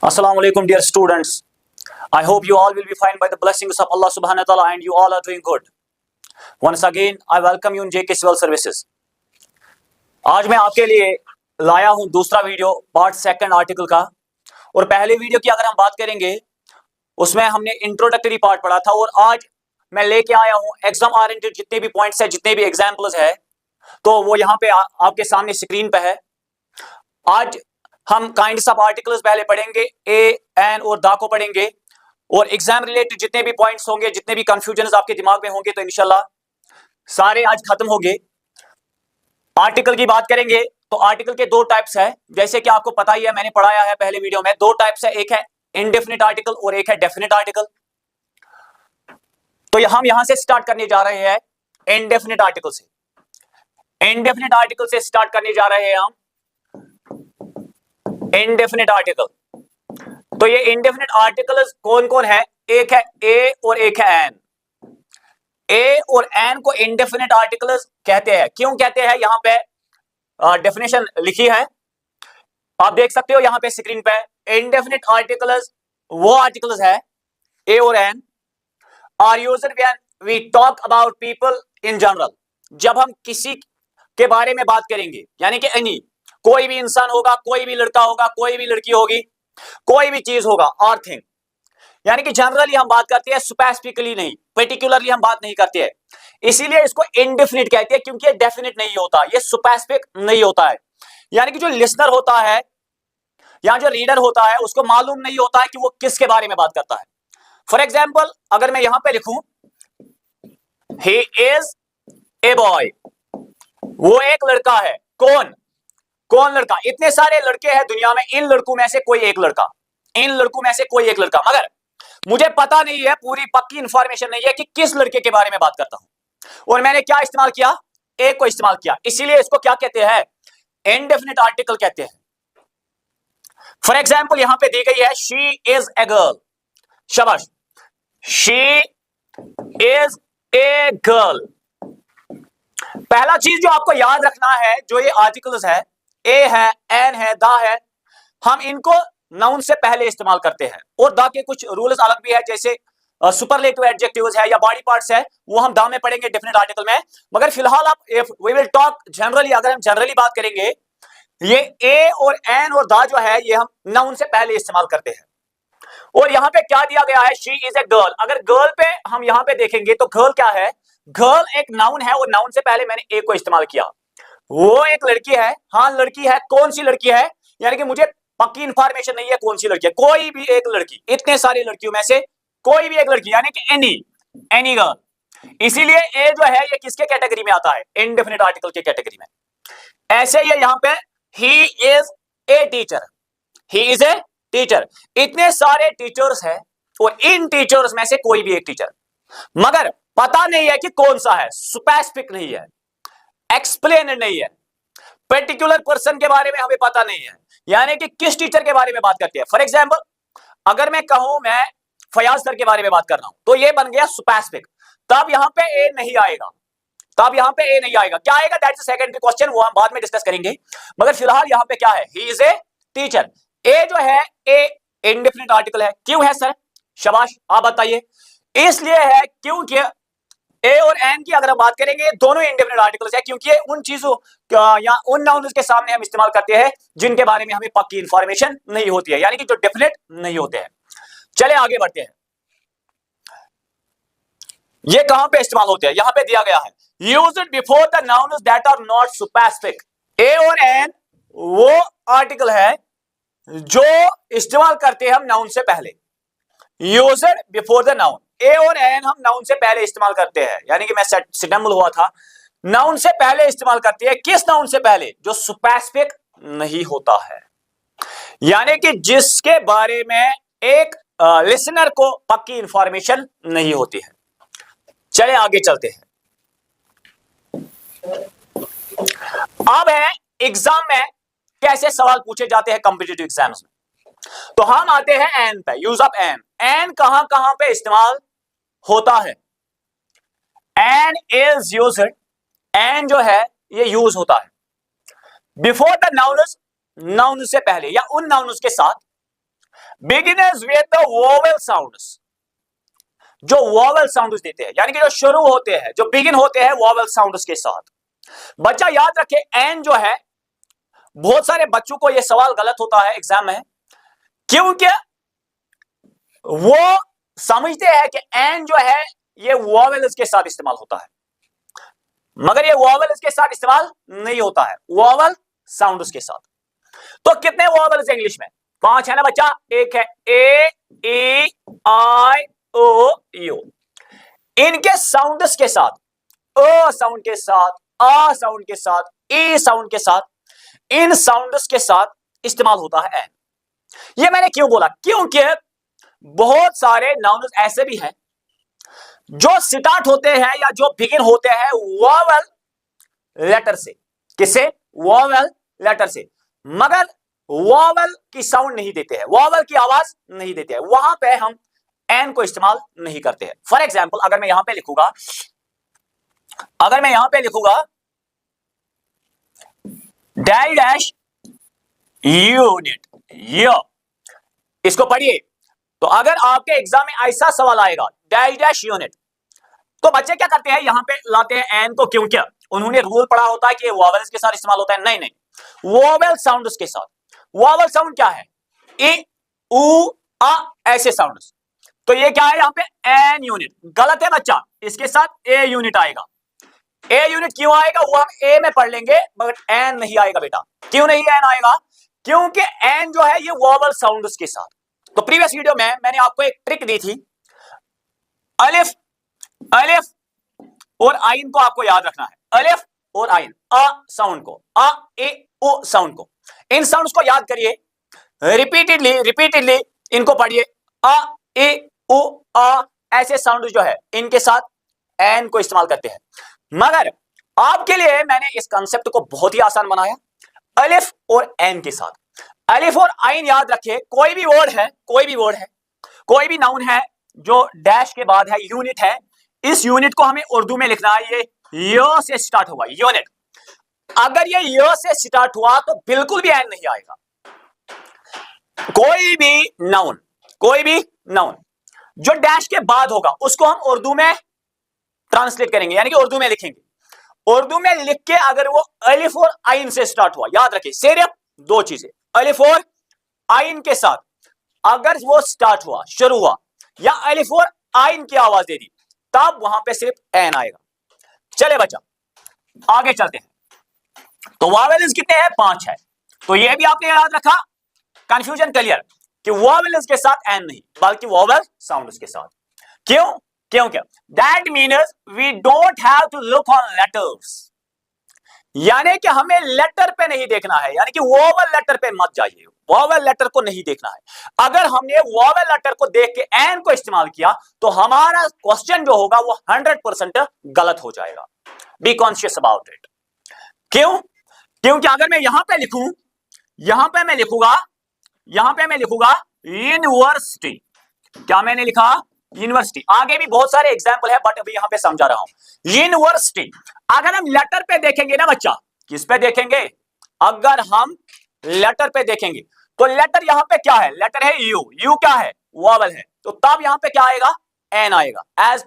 Assalamu alaikum, dear students. I hope you all will be fine by the blessings of Allah subhanahu wa ta'ala and you all are doing good. Once again, I welcome you in JK Civil Services. आज मैं आपके लिए लाया हूं दूसरा video part second article का। और पहले वीडियो की अगर हम बात करेंगे उसमें हमने इंट्रोडक्टरी पार्ट पढ़ा था और आज मैं लेके आया हूं एग्जाम ओरिएंटेड जितने भी पॉइंट्स है, जितने भी एग्जाम्पल्स है, तो वो यहाँ पे आपके सामने स्क्रीन पे है। आज हम काइंड्स ऑफ आर्टिकल्स पहले पढ़ेंगे, ए, एन और दा को पढ़ेंगे और एग्जाम रिलेटेड जितने भी पॉइंट्स होंगे, जितने भी कंफ्यूजन आपके दिमाग में होंगे, तो इंशाल्लाह सारे आज खत्म होंगे। आर्टिकल की बात करेंगे तो आर्टिकल के दो टाइप्स है, जैसे कि आपको पता ही है, मैंने पढ़ाया है पहले वीडियो में। दो टाइप्स है, एक है इनडेफिनिट आर्टिकल और एक है डेफिनिट आर्टिकल। तो हम यहां से स्टार्ट करने जा रहे हैं इनडेफिनिट आर्टिकल से। इनडेफिनिट आर्टिकल से स्टार्ट करने जा रहे हैं हम इनडेफिनिट आर्टिकल। तो ये इनडेफिनिट आर्टिकल कौन कौन है? एक है ए और एक है एन। ए और एन को इनडेफिनिट आर्टिकल्स कहते हैं। क्यों कहते हैं? यहां पे डेफिनेशन लिखी है, आप देख सकते हो यहां पे स्क्रीन पे। इनडेफिनिट आर्टिकल्स वो आर्टिकल्स है, ए और an, are used when we talk about people in general. जब हम किसी के बारे में बात करेंगे, यानी कि एनी, कोई भी इंसान होगा, कोई भी लड़का होगा, कोई भी लड़की होगी, कोई भी चीज होगा, और थिंग, यानी कि जनरली हम बात करते हैं, स्पेसिफिकली नहीं, पर्टिकुलरली हम बात नहीं करते हैं। इसीलिए इसको इनडेफिनिट कहते हैं, क्योंकि ये डेफिनिट नहीं होता, ये स्पेसिफिक नहीं होता है। यानी कि जो लिसनर होता है या जो रीडर होता है उसको मालूम नहीं होता है कि वो किसके बारे में बात करता है। फॉर एग्जाम्पल, अगर मैं यहां पे लिखूं ही इज ए बॉय, वो एक लड़का है। कौन कौन लड़का? इतने सारे लड़के हैं दुनिया में, इन लड़कों में से कोई एक लड़का, इन लड़कों में से कोई एक लड़का। मगर मुझे पता नहीं है, पूरी पक्की इंफॉर्मेशन नहीं है कि किस लड़के के बारे में बात करता हूं। और मैंने क्या इस्तेमाल किया? एक को इस्तेमाल किया। इसीलिए इसको क्या कहते हैं? इनडेफिनिट आर्टिकल कहते हैं। फॉर एग्जाम्पल, यहां पे दी गई है शी इज ए गर्ल। शाबाश, शी इज ए गर्ल। पहला चीज जो आपको याद रखना है, जो ये आर्टिकल्स है, ए है, एन है, दा है, हम इनको नाउन से पहले इस्तेमाल करते हैं। और दा के कुछ रूल्स अलग भी है, जैसे सुपरलेटिव एडजेक्टिव्स है या बॉडी पार्ट्स है, वो हम दा में पढ़ेंगे डेफिनेट आर्टिकल में। मगर फिलहाल आप वी विल टॉक जनरली। अगर हम जनरली बात करेंगे, ये ए और एन और दा जो है, ये हम नाउन से पहले इस्तेमाल करते हैं। और यहां पे क्या दिया गया है? She is a girl. अगर गर्ल पे हम यहां पे देखेंगे तो गर्ल क्या है? गर्ल एक नाउन है और नाउन से पहले मैंने ए को इस्तेमाल किया। वो एक लड़की है। हाँ, लड़की है। कौन सी लड़की है? यानी कि मुझे पक्की इंफॉर्मेशन नहीं है कौन सी लड़की है। कोई भी एक लड़की, इतने सारी लड़कियों में से कोई भी एक लड़की, यानी कि एनी गर्ल। इसीलिए ए जो है ये किसके कैटेगरी में आता है? इनडेफिनिट आर्टिकल के कैटेगरी में। ऐसे ही यहां पे ही is a teacher, he is a teacher. इतने सारे टीचर्स हैं और इन टीचर्स में से कोई भी एक टीचर, मगर पता नहीं है कि कौन सा है, स्पेसिफिक नहीं है, एक्सप्लेन नहीं है, पर्टिकुलर पर्सन के बारे में हमें पता नहीं है, यानी कि किस टीचर के बारे में बात करते हैं। फॉर एग्जाम्पल, अगर मैं कहूं मैं फयाज सर के बारे में बात कर रहा हूं, तो ये बन गया स्पेसिफिक। तब यहां पे ए नहीं आएगा, तब यहां पे ए नहीं आएगा। क्या आएगा? दैट्स अ सेकेंडरी क्वेश्चन, वो हम बाद में डिस्कस करेंगे। मगर फिलहाल यहां पे क्या है? He is a teacher. ए जो है, ए इंडेफिनिट आर्टिकल है। क्यों है सर? शाबाश, आप बताइए। इसलिए है क्योंकि ए और एन की अगर हम बात करेंगे, दोनों इंडेफिनिट आर्टिकल्स है, क्योंकि उन चीजों या उन नाउन्स के सामने हम इस्तेमाल करते हैं जिनके बारे में हमें पक्की इंफॉर्मेशन नहीं होती है, यानी कि जो डेफिनेट नहीं होते हैं। चले आगे बढ़ते हैं। ये कहां पे इस्तेमाल होते हैं? यहां पे दिया गया है, used before the nouns that are not specific. A और एन वो आर्टिकल है जो इस्तेमाल करते हैं हम नाउन से पहले। यूज्ड बिफोर द नाउन, ए और एन हम नाउन से पहले इस्तेमाल करते हैं, यानी कि मैं सिडम्बल हुआ था, नाउन से पहले इस्तेमाल करते हैं। किस नाउन से पहले? जो स्पेसिफिक नहीं होता है, यानी कि जिसके बारे में एक लिसनर को पक्की इंफॉर्मेशन नहीं होती है। चले आगे चलते हैं। अब है एग्जाम में कैसे सवाल पूछे जाते हैं कॉम्पिटिटिव एग्जाम्स में। तो हम आते हैं एन पे, यूज ऑफ एन। एन कहां कहां पे इस्तेमाल होता है? एन इज यूज्ड, एन जो है ये यूज होता है बिफोर द नाउन्स, नाउन से पहले या उन नाउन्स के साथ beginners with the vowel sounds, जो वोवेल साउंड्स देते हैं, यानी कि जो शुरू होते हैं, जो बिगिन होते हैं वोवेल साउंड्स के साथ। बच्चा याद रखे, एन जो है, बहुत सारे बच्चों को यह सवाल गलत होता है एग्जाम में, क्योंकि वो समझते हैं कि एन जो है ये वोवेल्स के साथ इस्तेमाल होता है, मगर ये वोवेल्स के साथ इस्तेमाल नहीं होता है, वोवेल साउंड्स के साथ। तो कितने वोवेल्स इंग्लिश में? 5 है ना बच्चा। एक है ए, ई, आई, ओ, यू। इनके साउंड्स के साथ, अ साउंड के साथ, आ साउंड के साथ, ई साउंड के साथ, इन साउंड्स के साथ इस्तेमाल होता है एन। ये मैंने क्यों बोला? क्योंकि बहुत सारे नाउन्स ऐसे भी हैं जो स्टार्ट होते हैं या जो बिगिन होते हैं वोवेल लेटर से। किससे? वोवेल लेटर से, मगर वोवेल की साउंड नहीं देते हैं, वोवेल की आवाज नहीं देते हैं, वहां पे हम एन को इस्तेमाल नहीं करते हैं। फॉर एग्जाम्पल, अगर मैं यहां पे लिखूंगा डैश डैश यूनिट, इसको पढ़िए। तो अगर आपके एग्जाम में ऐसा सवाल आएगा डैश डैश यूनिट, तो बच्चे क्या करते हैं? यहां पे लाते हैं एन को, क्योंकि उन्होंने रूल पढ़ा होता है कि वोवेल्स के साथ इस्तेमाल होता है। नहीं नहीं, वोवेल साउंड्स के साथ। वोवेल साउंड क्या है? ई, उ, आ, ऐसे साउंड्स। तो ये क्या है? यहां पे एन यूनिट। गलत है बच्चा, इसके साथ ए यूनिट आएगा। ए यूनिट क्यों आएगा वो हम ए में पढ़ लेंगे, मगर एन नहीं आएगा बेटा। क्यों नहीं एन आएगा? क्योंकि एन जो है ये वोवेल साउंड्स के साथ। तो प्रीवियस वीडियो में मैंने आपको एक ट्रिक दी थी, अलिफ और आइन को आपको याद रखना है। अलिफ और आइन, अ साउंड को, अ, ए, ओ साउंड को, इन साउंड्स को याद करिए, रिपीटेडली इनको पढ़िए। अ, ए, ओ, आ, ऐसे साउंड जो है इनके साथ एन को इस्तेमाल करते हैं। मगर आपके लिए मैंने इस कंसेप्ट को बहुत ही आसान बनाया, अलिफ और एन के साथ। अलिफ और आइन याद रखिए, कोई भी वर्ड है, कोई भी नाउन है जो डैश के बाद है, यूनिट है, इस यूनिट को हमें उर्दू में लिखना है। ये य से स्टार्ट हुआ यूनिट, अगर ये य से स्टार्ट हुआ तो बिल्कुल भी एन नहीं आएगा। कोई भी नाउन जो डैश के बाद होगा उसको हम उर्दू में ट्रांसलेट करेंगे, यानी कि उर्दू में लिखेंगे। उर्दू में लिख के अगर वो अलिफ और आइन से स्टार्ट हुआ, याद रखिए सिर्फ 2 चीजें, अलिफ और आइन के साथ अगर वो स्टार्ट हुआ, शुरू हुआ, या अलिफ और आइन की आवाज दे दी, तब वहां पे सिर्फ एन आएगा। चले बच्चा आगे चलते हैं। तो वोवेल्स कितने हैं? 5 है। तो ये भी आपने याद रखा, कंफ्यूजन क्लियर, कि वोवेल्स के साथ एन नहीं बल्कि वोवेल साउंड्स के साथ। क्यों? क्योंकि that means we don't have to look on letters, यानी कि हमें लेटर पे नहीं देखना है, यानी कि वोवेल लेटर पे मत जाइए, वोवेल लेटर को नहीं देखना है। अगर हमने वोवेल लेटर को देख के एन को इस्तेमाल किया तो हमारा क्वेश्चन जो होगा वो 100% गलत हो जाएगा। Be conscious about it. क्यों? क्योंकि अगर मैं यहां पे लिखूं, यहां पे मैं लिखूंगा यूनिवर्सिटी, क्या मैंने लिखा? यूनिवर्सिटी। आगे भी बहुत सारे एग्जाम्पल है बट अभी यहां पे समझा रहा हूं। यूनिवर्सिटी अगर हम लेटर पे देखेंगे ना बच्चा, किस पे देखेंगे? अगर हम लेटर पे देखेंगे तो लेटर यहां पे क्या है? लेटर है यू, यू क्या है? वोवेल है, तो तब यहां पे क्या आएगा? एन आएगा, एज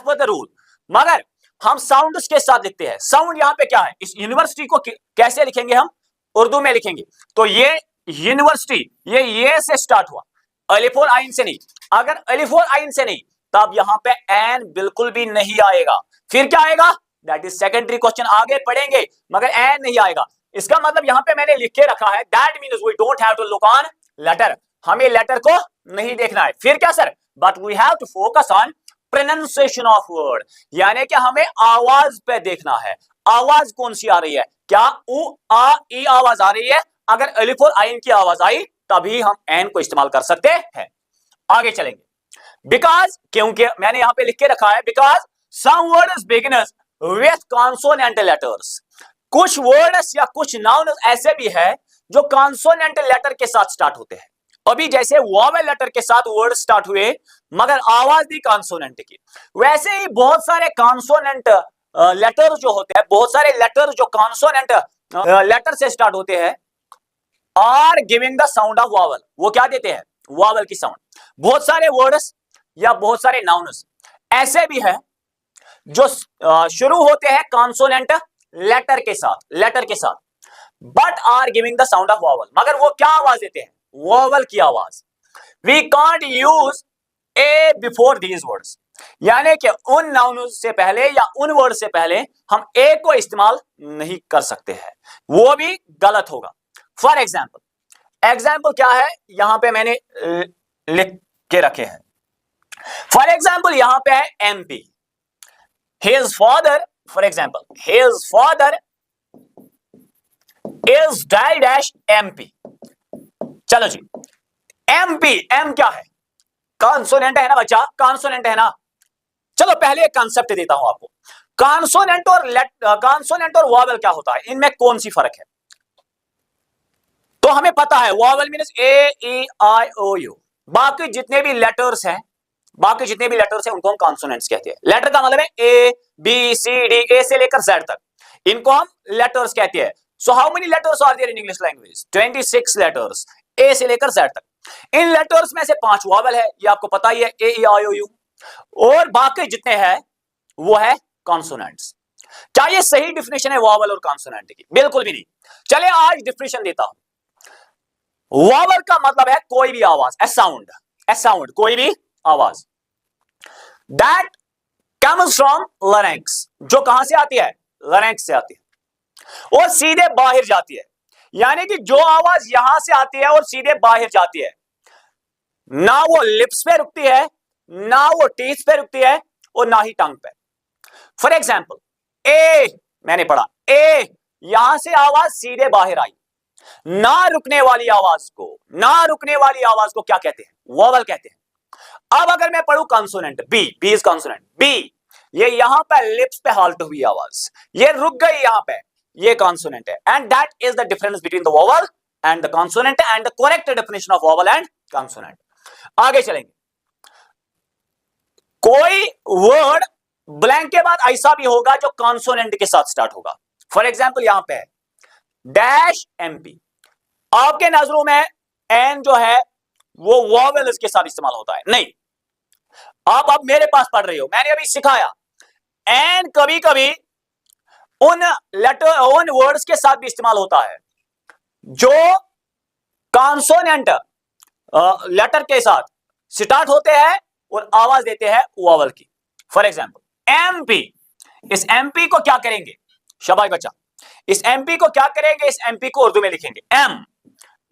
पर द रूल। मगर हम साउंड्स के साथ लिखते हैं, साउंड यहां पे क्या है? इस यूनिवर्सिटी को कैसे लिखेंगे? हम उर्दू में लिखेंगे। तो ये यूनिवर्सिटी ये से स्टार्ट हुआ, अलिफ और आइन से नहीं। अगर अलिफ और आइन से नहीं तब यहां पे एन बिल्कुल भी नहीं आएगा। फिर क्या आएगा? दैट इज सेकेंडरी क्वेश्चन, आगे पढ़ेंगे, मगर एन नहीं आएगा। इसका मतलब यहां पे मैंने लिख के रखा है that means we don't have to look on letter, हमें लेटर को नहीं देखना है। फिर क्या sir? But we have to focus on pronunciation of word, यानी कि हमें आवाज पे देखना है। आवाज कौन सी आ रही है? क्या उ, आ, ई आवाज आ रही है? अगर अलिफ और आइन की आवाज आई तभी हम एन को इस्तेमाल कर सकते हैं। आगे चलेंगे। बिकॉज, क्योंकि मैंने यहां पे लिख के रखा है, because some words beginners with consonant letters, कुछ वर्ड्स या कुछ नाउन ऐसे भी है जो कॉन्सोनेंट लेटर के साथ स्टार्ट होते हैं। अभी जैसे वोवेल लेटर के साथ वर्ड स्टार्ट हुए मगर आवाज दी कॉन्सोनेंट की, वैसे ही बहुत सारे कॉन्सोनेंट लेटर जो होते हैं, बहुत सारे लेटर जो कॉन्सोनेंट लेटर से स्टार्ट होते हैं, are giving the sound of vowel, वो क्या देते हैं? वॉवल की साउंड। बहुत सारे वर्ड्स या बहुत सारे नाउन्स ऐसे भी है जो शुरू होते हैं कॉन्सोनेंट लेटर के साथ but are giving the sound of vowel, मगर वो क्या आवाज देते हैं? वॉवल की आवाज। We can't use a before these words, यानी कि उन नाउन से पहले या उन वर्ड से पहले हम ए को इस्तेमाल नहीं कर सकते हैं, वो भी गलत होगा। फॉर एग्जाम्पल क्या है, यहां पे मैंने लिख के रखे हैं। फॉर एग्जाम्पल यहां पे है MP, his father, for example his father is die dash MP. चलो जी, एमपी, एम क्या है? कॉन्सोनेंट है ना बच्चा, कॉन्सोनेंट है ना। चलो पहले एक कॉन्सेप्ट देता हूं आपको, कॉन्सोनेंट और वॉवल क्या होता है, इनमें कौन सी फर्क है? तो हमें पता है vowel means a e i o u, बाकी जितने भी लेटर्स हैं उनको हम कॉन्सोनेंट्स कहते हैं। लेटर का मतलब है ए बी सी डी, ए से लेकर जेड तक, इनको हम लेटर्स कहते हैं। So how many letters are there in English language? 26 letters, A से लेकर जेड तक। इन लेटर्स में से 5 वॉवल है, ये आपको पता ही है, ए ई आई ओ यू, और बाकी जितने हैं वो है कॉन्सोनेंट्स। क्या ये सही डिफिनेशन है वॉवल और कॉन्सोनेंट की? बिल्कुल भी नहीं। चले आज डिफिनेशन देता हूं। वॉवल का मतलब है कोई भी आवाज, ए साउंड, कोई भी आवाज दैट कम्स फ्रॉम लैरिंक्स, जो कहां से आती है? लैरिंक्स से आती है और सीधे बाहर जाती है, यानी कि जो आवाज यहां से आती है और सीधे बाहर जाती है, ना वो लिप्स पे रुकती है, ना वो टीथ पे रुकती है, और ना ही टंग पे। फॉर एग्जाम्पल ए, मैंने पढ़ा ए, यहां से आवाज सीधे बाहर आई, ना रुकने वाली आवाज को क्या कहते हैं? वॉवल कहते हैं। अब अगर मैं पढ़ूं consonant b, b is consonant, b ये यहां पे लिप्स पे हाल्ट हुई आवाज, ये रुक गई यहां पे, ये कॉन्सोनेंट है, and that is the difference between the vowel and the consonant and the correct definition of vowel and consonant. आगे चलेंगे। कोई वर्ड ब्लैंक के बाद ऐसा भी होगा जो कॉन्सोनेंट के साथ स्टार्ट होगा। फॉर एग्जाम्पल यहां पे डैश एमपी, आपके नजरों में एन जो है वो वॉवेल्स के साथ इस्तेमाल होता है? नहीं। आप अब मेरे पास पढ़ रहे हो, मैंने अभी सिखाया एन कभी कभी उन वर्ड्स के साथ भी इस्तेमाल होता है जो कॉन्सोनेंट लेटर के साथ स्टार्ट होते हैं और आवाज देते हैं वॉवल की। फॉर एग्जाम्पल एमपी, इस एमपी को क्या करेंगे? शाबाश बच्चा, इस एमपी को क्या करेंगे? इस एमपी को उर्दू में लिखेंगे एम,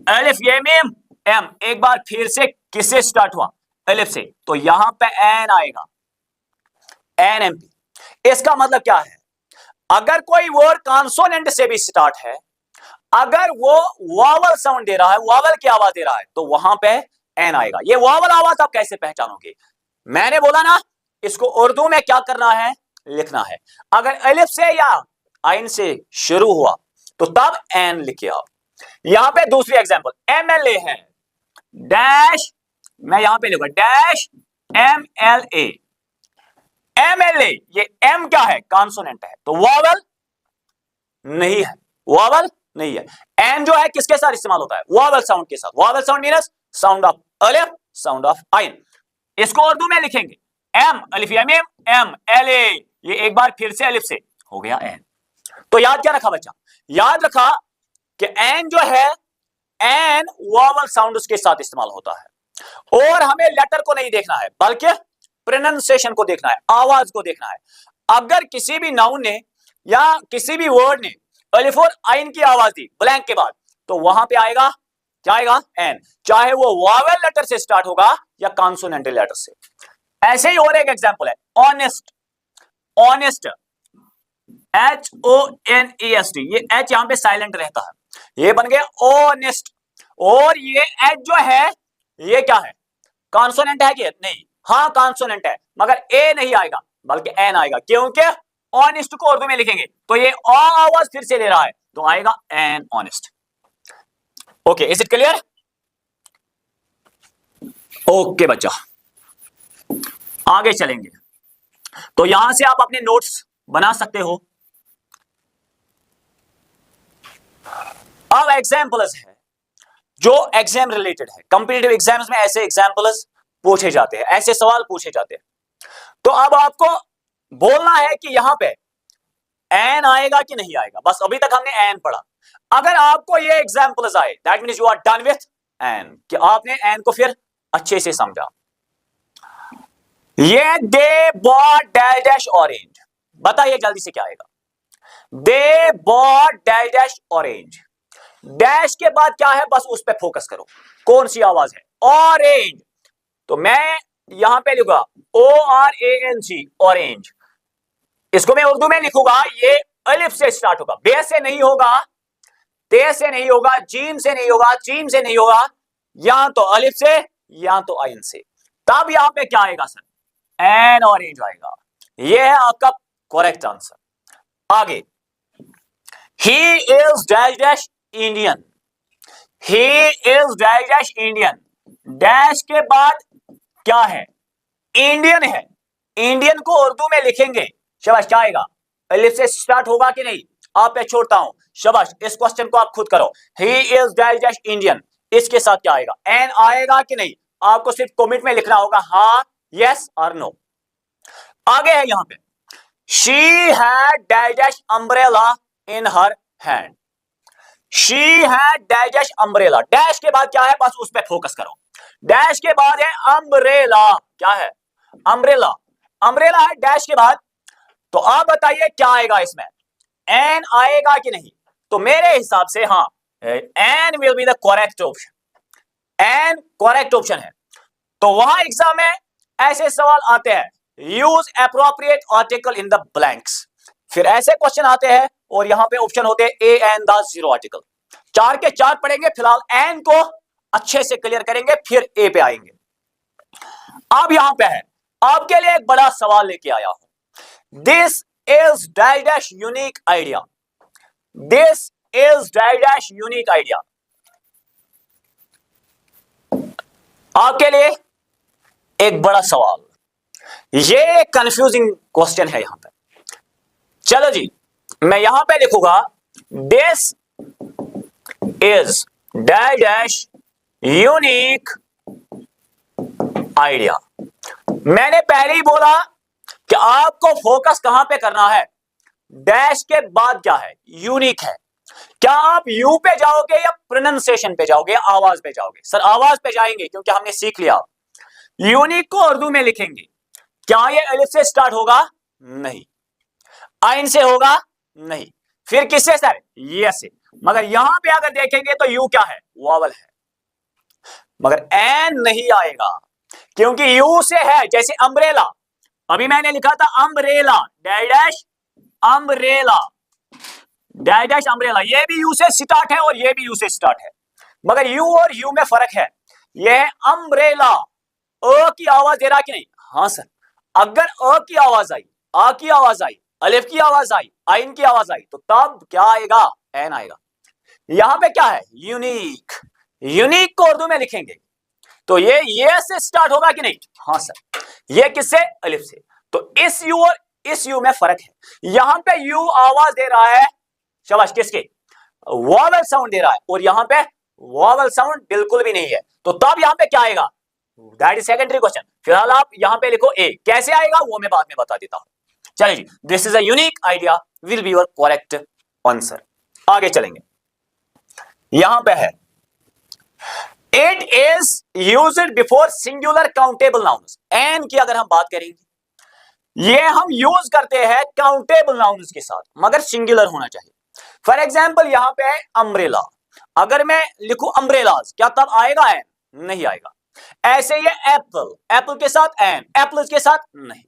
अलिफ ये मीम एम। एक बार फिर से किससे स्टार्ट हुआ? अलिफ से, तो यहां पे एन आएगा, एन एमपी। इसका मतलब क्या है? अगर कोई वर्ड कॉन्सोनेंट से भी स्टार्ट है, अगर वो वॉवल साउंड दे रहा है, वॉवल की आवाज दे रहा है, तो वहां पे एन आएगा। ये वॉवल आवाज आप कैसे पहचानोगे? मैंने बोला ना, इसको उर्दू में क्या करना है? लिखना है। अगर अलिफ से या आइन से शुरू हुआ तो तब एन लिखिए आप। यहां पे दूसरी एग्जांपल एमएलए है, डैश, मैं यहां पे लिखूंगा डैश एमएलए, एमएलए, ये एम क्या है? कॉन्सोनेंट है, तो वॉवल नहीं है, वॉवल नहीं है। एन जो है किसके साथ इस्तेमाल होता है? वॉवल साउंड के साथ। Vowel sound means sound of अलिफ, साउंड ऑफ आइन। इसको उर्दू में लिखेंगे एम, अलिफ या मीम, एम एल ए, ये एक बार फिर से अलिफ से हो गया एन। तो याद क्या रखा बच्चा? याद रखा कि एन जो है, एन वॉवल साउंड के साथ इस्तेमाल होता है, और हमें लेटर को नहीं देखना है बल्कि प्रोनाउंसिएशन को देखना है, आवाज को देखना है। अगर किसी भी नाउन ने या किसी भी वर्ड ने अलिफ और आइन की आवाज दी ब्लैंक के बाद, तो वहां पे आएगा क्या? आएगा एन, चाहे वो वॉवल लेटर से स्टार्ट होगा या कॉन्सोनेंटल लेटर से। ऐसे ही और एक एग्जांपल है honest, honest h o n e s t, ये एच यहां पे साइलेंट रहता है, ये बन गया ऑनेस्ट। और ये एच जो है ये क्या है? कॉन्सोनेंट है कि नहीं? हाँ कॉन्सोनेंट है, मगर ए नहीं आएगा बल्कि एन आएगा, क्योंकि ऑनेस्ट को उर्दू में लिखेंगे तो ये ओ आवाज फिर से ले रहा है, तो आएगा an honest. Okay, is it clear? Okay बच्चा, आगे चलेंगे। तो यहां से आप अपने नोट्स बना सकते हो। अब एग्जांपल्स है जो एग्जाम रिलेटेड है, कॉम्पिटिटिव एग्जाम्स में ऐसे एग्जाम्पल्स पूछे जाते हैं, ऐसे सवाल पूछे जाते हैं। तो अब आपको बोलना है कि यहां पे एन आएगा कि नहीं आएगा, बस अभी तक हमने एन पढ़ा। अगर आपको ये एग्जाम्पल्स आए that means you are done with an, कि आपने एन को फिर अच्छे से समझा। ये they bought dash dash orange, बताइए जल्दी से क्या आएगा। They bought dash dash orange, dash के बाद क्या है बस उस पर फोकस करो, कौन सी आवाज है, ऑरेंज। तो मैं यहां पे लिखूंगा ORANG, ऑरेंज। इसको मैं उर्दू में लिखूंगा, ये अलिफ से स्टार्ट होगा, बे से नहीं होगा, ते से नहीं होगा, जीम से नहीं होगा, चीम से नहीं होगा, या तो अलिफ से या तो आइन से। तब यहां पे क्या आएगा सर, एन ऑरेंज आएगा। ये है आपका करेक्ट आंसर। आगे, he is dash dash Indian, he is dash dash Indian, dash के बाद क्या है, इंडियन है। इंडियन को उर्दू में लिखेंगे, शाबाश, क्या आएगा, अलिफ से स्टार्ट होगा कि नहीं, आप पे छोड़ता हूं, शाबाश। इस क्वेश्चन को आप खुद करो, ही इज डैश डैश इंडियन, इसके साथ क्या आएगा, एन आएगा कि नहीं, आपको सिर्फ कमेंट में लिखना होगा हाँ, यस और नो। आगे है यहां पे, she had dash dash umbrella in her hand, she had dash dash umbrella, dash के बाद क्या है बस उस पर फोकस करो, डैश के बाद है अम्ब्रेला, क्या है, अम्ब्रेला, अम्ब्रेला है डैश के बाद। तो आप बताइए क्या आएगा इसमें, एन आएगा कि नहीं। तो मेरे हिसाब से हाँ, an will be the correct option, an correct option है। तो वहां एग्जाम में ऐसे सवाल आते हैं, use appropriate article in the blanks, फिर ऐसे क्वेश्चन आते हैं और यहां पे ऑप्शन होते हैं A N the zero article. 4 के 4 पढ़ेंगे, फिलहाल एन को अच्छे से क्लियर करेंगे, फिर ए पे आएंगे। अब यहां पे है, आपके लिए एक बड़ा सवाल लेके आया हूं, this is dash dash unique idea, this is dash dash unique idea. आपके लिए एक बड़ा सवाल, ये कंफ्यूजिंग क्वेश्चन है यहां पे। चलो जी, मैं यहां पे लिखूंगा this is dash dash unique idea. मैंने पहले ही बोला कि आपको फोकस कहां पे करना है, डैश के बाद क्या है, यूनिक है। क्या आप यू पे जाओगे या प्रोनाउंसिएशन पे जाओगे या आवाज पे जाओगे, सर आवाज पे जाएंगे क्योंकि हमने सीख लिया। यूनिक को उर्दू में लिखेंगे, क्या ये अलिफ से स्टार्ट होगा, नहीं, आइन से होगा, नहीं, फिर किससे सर, ये से। मगर यहां पे अगर देखेंगे तो यू क्या है, वावल है, मगर एन नहीं आएगा क्योंकि यू से है, जैसे अम्ब्रेला, अभी मैंने लिखा था umbrella dash dash umbrella dash dash umbrella, ये भी यू से स्टार्ट है और ये भी यू से स्टार्ट है, मगर यू और यू में फर्क है। ये है अम्ब्रेला, अ की आवाज दे रहा कि नहीं, हाँ सर। अगर अ की आवाज आई, आ की आवाज आई, अलिफ की आवाज आई, आइन की आवाज आई, तो तब क्या आएगा, एन आएगा। यहां पे क्या है, यूनिक, यूनिक को उर्दू में लिखेंगे तो ये से स्टार्ट होगा कि नहीं, हाँ सर। ये किससे, अलिफ से। तो इस यू और इस यू में फर्क है, यहां पे यू आवाज दे रहा है, शाबाश, किसके, वॉवल साउंड दे रहा है, और यहां पे वॉवल साउंड बिल्कुल भी नहीं है। तो तब यहां पे क्या आएगा, दैट इज सेकेंडरी क्वेश्चन। फिलहाल आप यहां पे लिखो ए, कैसे आएगा वो मैं बाद में बता देता हूं। चलिए जी, this is a unique idea will be your correct answer. आगे चलेंगे, यहां पे है it is used before singular countable nouns. An की अगर हम बात करेंगे, ये हम यूज करते हैं काउंटेबल नाउन्स के साथ, मगर सिंगुलर होना चाहिए। फॉर एग्जाम्पल यहां पे है अम्ब्रेला, अगर मैं लिखूं अम्ब्रेलाज, क्या तब आएगा एन, नहीं आएगा। ऐसे ये एप्पल, एप्पल के साथ एन, एप्पल्स के साथ नहीं।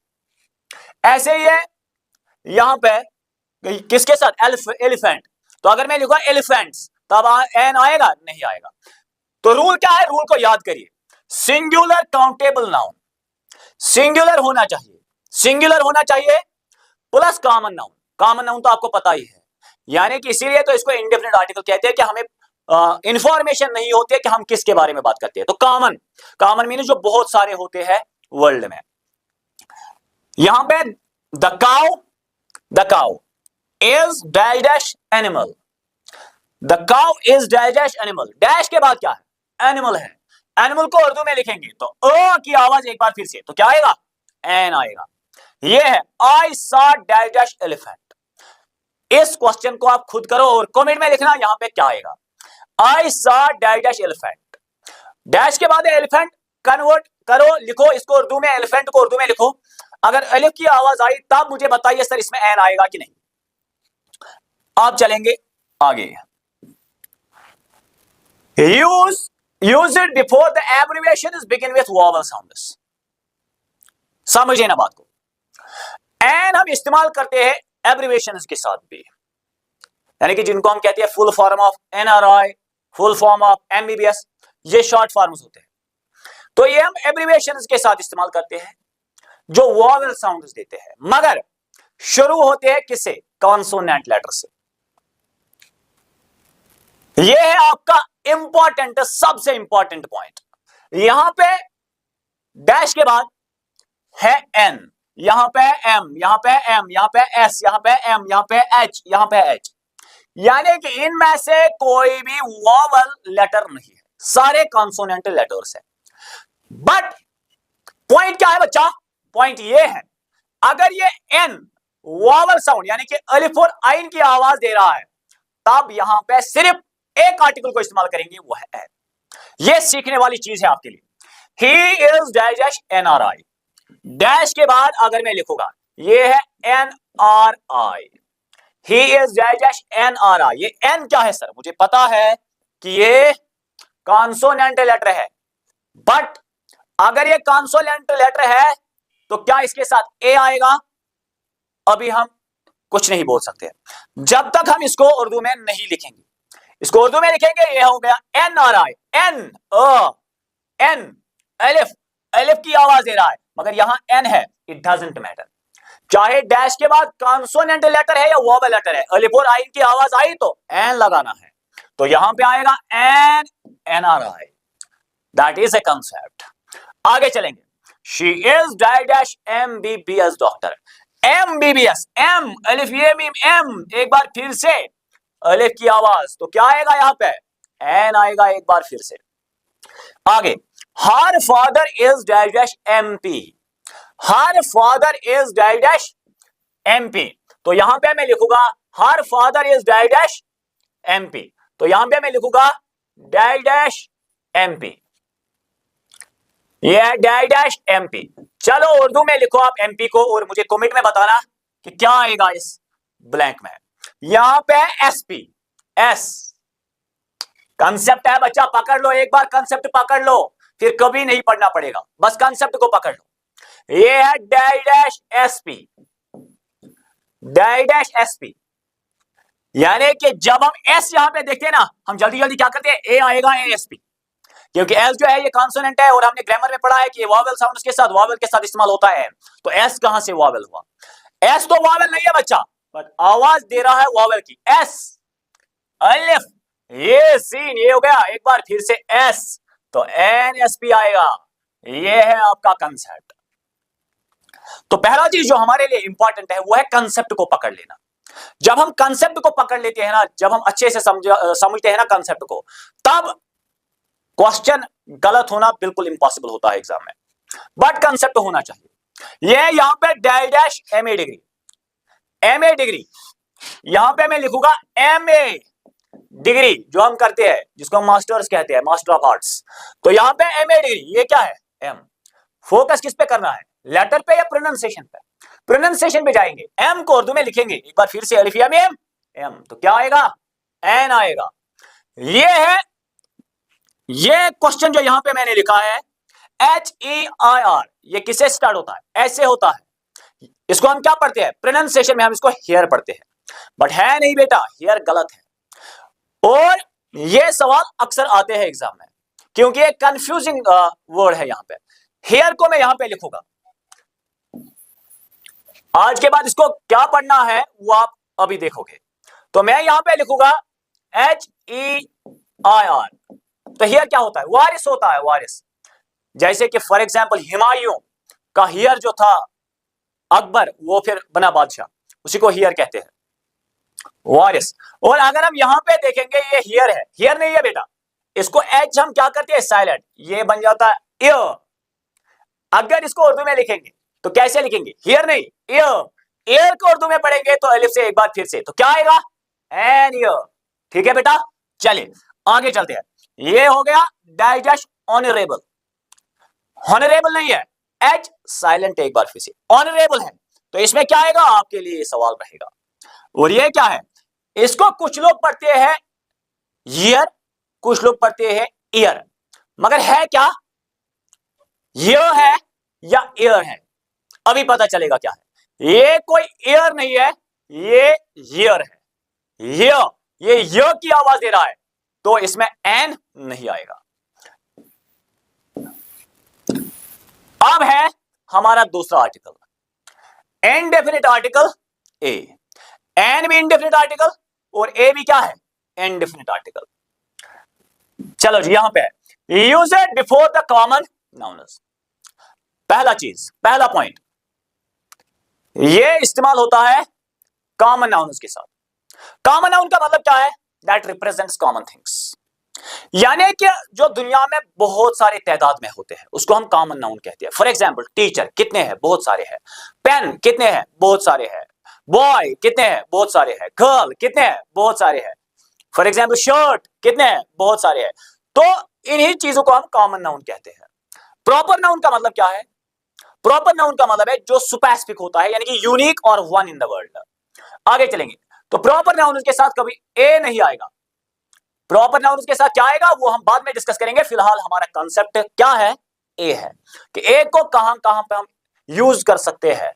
ऐसे ये यहां पे किसके साथ, एलिफेंट, तो अगर मैं लिखूंगा एलिफेंट्स तब एन आएगा, नहीं आएगा। तो रूल क्या है, रूल को याद करिए, सिंगुलर काउंटेबल नाउन सिंगुलर होना चाहिए, सिंगुलर होना चाहिए plus common noun. Common noun तो आपको पता ही है, यानी कि इसीलिए तो इसको इंडेफिनिट आर्टिकल कहते हैं कि हमें इंफॉर्मेशन नहीं होती है कि हम किसके बारे में बात करते हैं। तो कॉमन, कॉमन मीनिंग जो बहुत सारे होते हैं वर्ल्ड में। यहां पे the cow is dash dash animal, the cow is dash animal, dash के बाद क्या है, एनिमल है। एनिमल को उर्दू में लिखेंगे तो अ की आवाज एक बार फिर से, तो क्या आएगा, एन आएगा। ये है आई सॉ डैश एलिफेंट। इस क्वेश्चन को आप खुद करो और कमेंट में लिखना यहां पे क्या आएगा। I saw dash elephant, dash के बाद एलिफेंट कन्वर्ट करो, लिखो इसको उर्दू में, एलिफेंट को उर्दू में लिखो। अगर अलिफ की आवाज आई तब मुझे बताइए सर इसमें एन आएगा कि नहीं। आप चलेंगे आगे। Use it before the abbreviation is begin with vowel sounds. समझिए ना बात को, एन हम इस्तेमाल करते हैं एब्रिविएशन के साथ भी, यानी कि जिनको हम कहते हैं full form of NRI, full form of MBBS, ये शॉर्ट फॉर्म्स होते हैं। तो ये हम एब्रिविएशन के साथ इस्तेमाल करते हैं जो वोवेल साउंड्स देते हैं, मगर शुरू होते हैं किससे, कॉन्सोनेंट लेटर से। ये है आपका इंपॉर्टेंट, सबसे इंपॉर्टेंट पॉइंट। यहां पे डैश के बाद है एन, यहां पे एम, यहां पे एम, यहां पे एस, यहां पे एम, यहां पे एच, यहां पे एच, यानी कि इनमें से कोई भी वोवेल लेटर नहीं है, सारे कॉन्सोनेंटल लेटर्स है। बट पॉइंट क्या है बच्चा, पॉइंट ये है अगर ये एन वोवेल साउंड यानी कि अलिफ और आइन की आवाज दे रहा है तब यहां पे सिर्फ एक आर्टिकल को इस्तेमाल करेंगे, वो है एन। ये सीखने वाली चीज है आपके लिए। He is dash NRI, dash के बाद अगर मैं लिखूंगा ये है N R I, he is dash N R I. ये एन क्या है सर, मुझे पता है कि ये कॉन्सोनेंट लेटर है, बट अगर ये कॉन्सोनेंट लेटर है तो क्या इसके साथ ए आएगा, अभी हम कुछ नहीं बोल सकते जब तक हम इसको उर्दू में नहीं लिखेंगे। इसको उर्दू में लिखेंगे, ये हो गया N R I, an N अलिफ, अलिफ की आवाज दे रहा है मगर यहां एन है, इट डजंट मैटर, चाहे डैश के बाद कॉन्सोनेंट लेटर है या वोवेल लेटर है, अलिफ और आइन की आवाज आई तो एन लगाना है, तो यहां पे आएगा an N R I, that is a concept. आगे चलेंगे, she is dash MBBS doctor, MBBS, M अलिफ ये मीम एम, एक बार फिर से अलिफ की आवाज, तो क्या आएगा यहां पे, एन आएगा एक बार फिर से। आगे, her father is dash MP, her father is dash MP, तो यहां पे मैं लिखूंगा her father is dash MP, तो यहां पे मैं लिखूंगा डैश एमपी, ये डैश एमपी। चलो उर्दू में लिखो आप एमपी को और मुझे कमेंट में बताना कि क्या आएगा इस ब्लैंक में। यहां पे एसपी, एस कंसेप्ट है बच्चा, पकड़ लो एक बार, कंसेप्ट पकड़ लो फिर कभी नहीं पढ़ना पड़ेगा, बस कंसेप्ट को पकड़ लो। ये है डैश एसपी, डैश एसपी, यानी कि जब हम एस यहां पे देखते हैं ना, हम जल्दी जल्दी क्या करते हैं, ए आएगा एएसपी, क्योंकि एस जो है ये कॉन्सोनेंट है और हमने ग्रामर में पढ़ा है कि वोवेल साउंड्स के साथ वोवेल के साथ इस्तेमाल होता है, तो एस कहां से वोवेल हुआ, एस तो वोवेल नहीं है बच्चा, बट आवाज दे रहा है वोवेल की, एस अलिफ, ये सीन, ये हो गया एक बार फिर से एस, तो एनएसपी आएगा। ये है आपका कंसेप्ट। तो पहला चीज जो हमारे लिए इंपॉर्टेंट है वो है कंसेप्ट को पकड़ लेना। जब हम कंसेप्ट को पकड़ लेते हैं ना, जब हम अच्छे से समझते हैं ना कंसेप्ट को, तब क्वेश्चन गलत होना बिल्कुल इंपॉसिबल होता है एग्जाम में, बट कंसेप्ट होना चाहिए। ये यहां पे dash MA degree, MA degree, यहां पे मैं लिखूंगा एमए डिग्री जो हम करते हैं, जिसको हम मास्टर्स कहते हैं, मास्टर ऑफ आर्ट्स, तो यहां पे एमए डिग्री, ये क्या है एम, फोकस किस पे करना है, लेटर पे या प्रोनाउंसिएशन पे, प्रोनाउंसिएशन पे जाएंगे, एम को उर्दू में लिखेंगे एक बार फिर से अलिफ या मीम एम, तो क्या आएगा, एन आएगा। ये है ये क्वेश्चन जो यहां पे मैंने लिखा है HEIR, ये किससे स्टार्ट होता है, ऐसे होता है, इसको हम क्या पढ़ते हैं, प्रोनाउंसिएशन में हम इसको हेयर पढ़ते हैं, बट है नहीं बेटा, हेयर गलत है। और ये सवाल अक्सर आते हैं एग्जाम में क्योंकि ये कंफ्यूजिंग वर्ड है। यहां पे हेयर को मैं यहां पे लिखूंगा, आज के बाद इसको क्या पढ़ना है वो आप अभी देखोगे, तो मैं यहां पे लिखूंगा HEIR, तो हियर क्या होता है, वारिस होता है, वारिस, जैसे कि फॉर एग्जांपल हुमायूं का हियर जो था अकबर, वो फिर बना बादशाह, उसी को हियर कहते हैं। वॉरिस। और अगर हम यहां पे देखेंगे ये हियर है, हियर नहीं है बेटा, इसको एच हम क्या करते हैं साइलेंट, ये बन जाता है ईयर। अगर इसको उर्दू में लिखेंगे तो कैसे लिखेंगे, हियर नहीं ईयर, ईयर को उर्दू में पढ़ेंगे तो अलिफ से एक बार फिर से, तो क्या आएगा एन ईयर। ठीक है बेटा, चलिए आगे चलते हैं। ये हो गया डाइजेस्ट ऑनरेबल, ऑनरेबल नहीं है, एच साइलेंट एक बार फिर से, ऑनरेबल है, तो इसमें क्या आएगा आपके लिए सवाल रहेगा। और ये क्या है, इसको कुछ लोग पढ़ते हैं ईयर, कुछ लोग पढ़ते हैं ईयर, मगर है क्या, ये है या ईयर है, अभी पता चलेगा क्या है। ये कोई ईयर नहीं है, ये ईयर है, ये की आवाज दे रहा है, तो इसमें एन नहीं आएगा। अब है हमारा दूसरा article, indefinite article a, N भी इनडेफिनिट आर्टिकल और ए भी क्या है इनडेफिनिट आर्टिकल। चलो जी, यहां पे use it before the common nouns. पहला चीज, पहला पॉइंट, ये इस्तेमाल होता है कॉमन नाउन्स के साथ। कॉमन नाउन का मतलब क्या है, दैट रिप्रेजेंट्स कॉमन थिंग्स, यानी कि जो दुनिया में बहुत सारे तादाद में होते हैं उसको हम कॉमन नाउन कहते हैं। फॉर एग्जांपल टीचर कितने हैं, बहुत सारे हैं, पेन कितने हैं, बहुत सारे हैं, बॉय कितने हैं, बहुत सारे हैं, गर्ल कितने हैं, बहुत सारे हैं, फॉर एग्जांपल शर्ट कितने हैं, बहुत सारे हैं। तो इन्हीं चीजों को हम कॉमन नाउन कहते हैं। प्रॉपर नाउन का मतलब क्या है, प्रॉपर नाउन का मतलब है जो स्पेसिफिक होता है, यानी कि यूनिक और वन इन द वर्ल्ड। आगे चलेंगे तो प्रॉपर नाउन के साथ कभी ए नहीं आएगा, प्रॉपर नाउन के साथ क्या आएगा वो हम बाद में डिस्कस करेंगे। फिलहाल हमारा कांसेप्ट क्या है, ए है कि ए को कहां कहां पे हम यूज कर सकते हैं